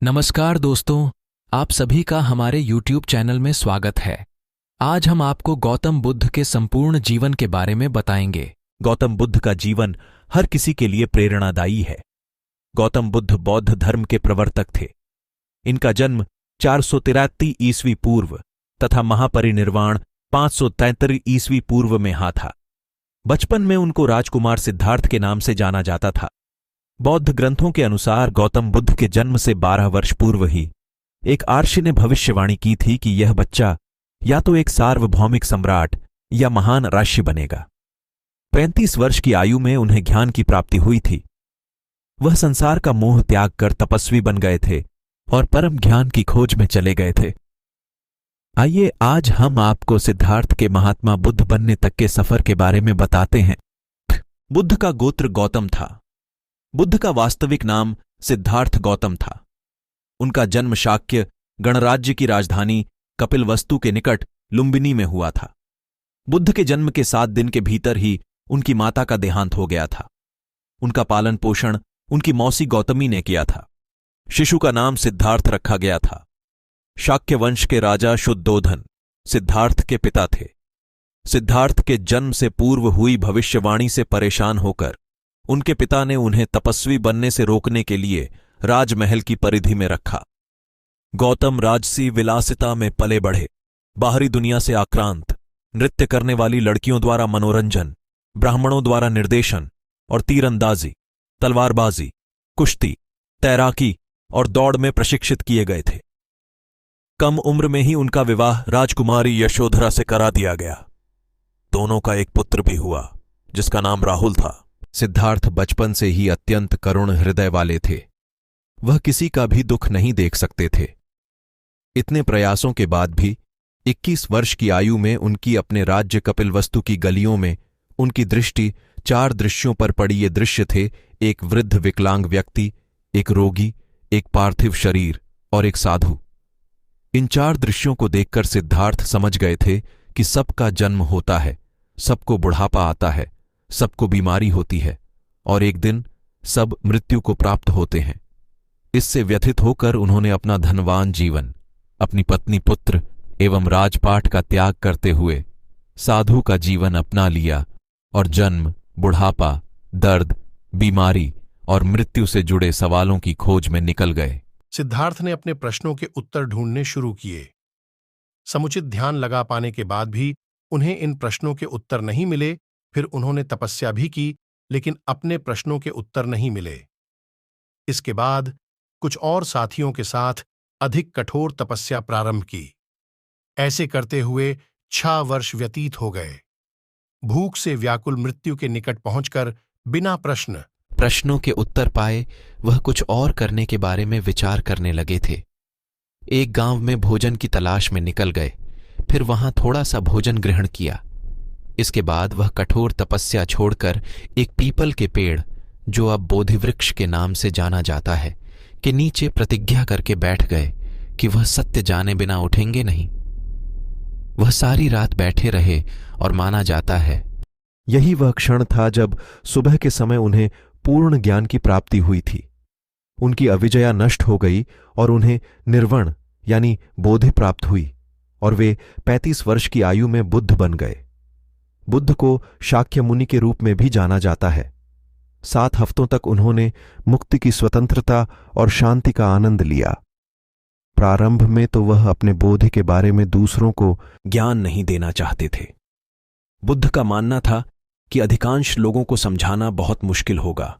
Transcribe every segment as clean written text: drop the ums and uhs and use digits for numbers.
नमस्कार दोस्तों, आप सभी का हमारे YouTube चैनल में स्वागत है। आज हम आपको गौतम बुद्ध के संपूर्ण जीवन के बारे में बताएंगे। गौतम बुद्ध का जीवन हर किसी के लिए प्रेरणादायी है। गौतम बुद्ध बौद्ध धर्म के प्रवर्तक थे। इनका जन्म 483 ईस्वी पूर्व तथा महापरिनिर्वाण 533 ईस्वी पूर्व में था। बचपन में उनको राजकुमार सिद्धार्थ के नाम से जाना जाता था। बौद्ध ग्रंथों के अनुसार गौतम बुद्ध के जन्म से 12 वर्ष पूर्व ही एक आर्षि ने भविष्यवाणी की थी कि यह बच्चा या तो एक सार्वभौमिक सम्राट या महान ऋषि बनेगा। 35 वर्ष की आयु में उन्हें ज्ञान की प्राप्ति हुई थी। वह संसार का मोह त्याग कर तपस्वी बन गए थे और परम ज्ञान की खोज में चले गए थे। आइए आज हम आपको सिद्धार्थ के महात्मा बुद्ध बनने तक के सफर के बारे में बताते हैं। बुद्ध का गोत्र गौतम था। बुद्ध का वास्तविक नाम सिद्धार्थ गौतम था। उनका जन्म शाक्य गणराज्य की राजधानी कपिलवस्तु के निकट लुम्बिनी में हुआ था। बुद्ध के जन्म के 7 दिन के भीतर ही उनकी माता का देहांत हो गया था। उनका पालन पोषण उनकी मौसी गौतमी ने किया था। शिशु का नाम सिद्धार्थ रखा गया था। शाक्य वंश के राजा शुद्धोधन सिद्धार्थ के पिता थे। सिद्धार्थ के जन्म से पूर्व हुई भविष्यवाणी से परेशान होकर उनके पिता ने उन्हें तपस्वी बनने से रोकने के लिए राजमहल की परिधि में रखा। गौतम राजसी विलासिता में पले बढ़े। बाहरी दुनिया से आक्रांत, नृत्य करने वाली लड़कियों द्वारा मनोरंजन, ब्राह्मणों द्वारा निर्देशन और तीरंदाजी, तलवारबाजी, कुश्ती, तैराकी और दौड़ में प्रशिक्षित किए गए थे। कम उम्र में ही उनका विवाह राजकुमारी यशोधरा से करा दिया गया। दोनों का एक पुत्र भी हुआ जिसका नाम राहुल था। सिद्धार्थ बचपन से ही अत्यंत करुण हृदय वाले थे। वह किसी का भी दुख नहीं देख सकते थे। इतने प्रयासों के बाद भी 21 वर्ष की आयु में उनकी अपने राज्य कपिलवस्तु की गलियों में उनकी दृष्टि 4 दृश्यों पर पड़ी। ये दृश्य थे एक वृद्ध विकलांग व्यक्ति, एक रोगी, एक पार्थिव शरीर और एक साधु। इन 4 दृश्यों को देखकर सिद्धार्थ समझ गए थे कि सबका जन्म होता है, सबको बुढ़ापा आता है, सबको बीमारी होती है और एक दिन सब मृत्यु को प्राप्त होते हैं। इससे व्यथित होकर उन्होंने अपना धनवान जीवन, अपनी पत्नी, पुत्र एवं राजपाट का त्याग करते हुए साधु का जीवन अपना लिया और जन्म, बुढ़ापा, दर्द, बीमारी और मृत्यु से जुड़े सवालों की खोज में निकल गए। सिद्धार्थ ने अपने प्रश्नों के उत्तर ढूंढने शुरू किए। समुचित ध्यान लगा पाने के बाद भी उन्हें इन प्रश्नों के उत्तर नहीं मिले। फिर उन्होंने तपस्या भी की, लेकिन अपने प्रश्नों के उत्तर नहीं मिले। इसके बाद कुछ और साथियों के साथ अधिक कठोर तपस्या प्रारंभ की। ऐसे करते हुए 6 वर्ष व्यतीत हो गए। भूख से व्याकुल मृत्यु के निकट पहुंचकर बिना प्रश्नों के उत्तर पाए वह कुछ और करने के बारे में विचार करने लगे थे। एक गांव में भोजन की तलाश में निकल गए। फिर वहां थोड़ा सा भोजन ग्रहण किया। इसके बाद वह कठोर तपस्या छोड़कर एक पीपल के पेड़, जो अब बोधि वृक्ष के नाम से जाना जाता है, के नीचे प्रतिज्ञा करके बैठ गए कि वह सत्य जाने बिना उठेंगे नहीं। वह सारी रात बैठे रहे और माना जाता है यही वह क्षण था जब सुबह के समय उन्हें पूर्ण ज्ञान की प्राप्ति हुई थी। उनकी अविजया नष्ट हो गई और उन्हें निर्वण यानी बोधि प्राप्त हुई और वे 35 वर्ष की आयु में बुद्ध बन गए। बुद्ध को शाक्य मुनि के रूप में भी जाना जाता है। 7 हफ्तों तक उन्होंने मुक्ति की स्वतंत्रता और शांति का आनंद लिया। प्रारंभ में तो वह अपने बोधि के बारे में दूसरों को ज्ञान नहीं देना चाहते थे। बुद्ध का मानना था कि अधिकांश लोगों को समझाना बहुत मुश्किल होगा।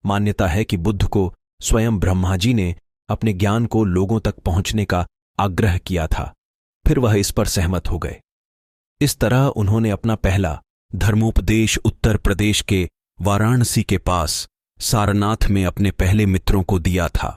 मान्यता है कि बुद्ध को स्वयं ब्रह्मा जी ने अपने ज्ञान को लोगों तक पहुंचने का आग्रह किया था। फिर वह इस पर सहमत हो गए। इस तरह उन्होंने अपना पहला धर्मोपदेश उत्तर प्रदेश के वाराणसी के पास सारनाथ में अपने पहले मित्रों को दिया था।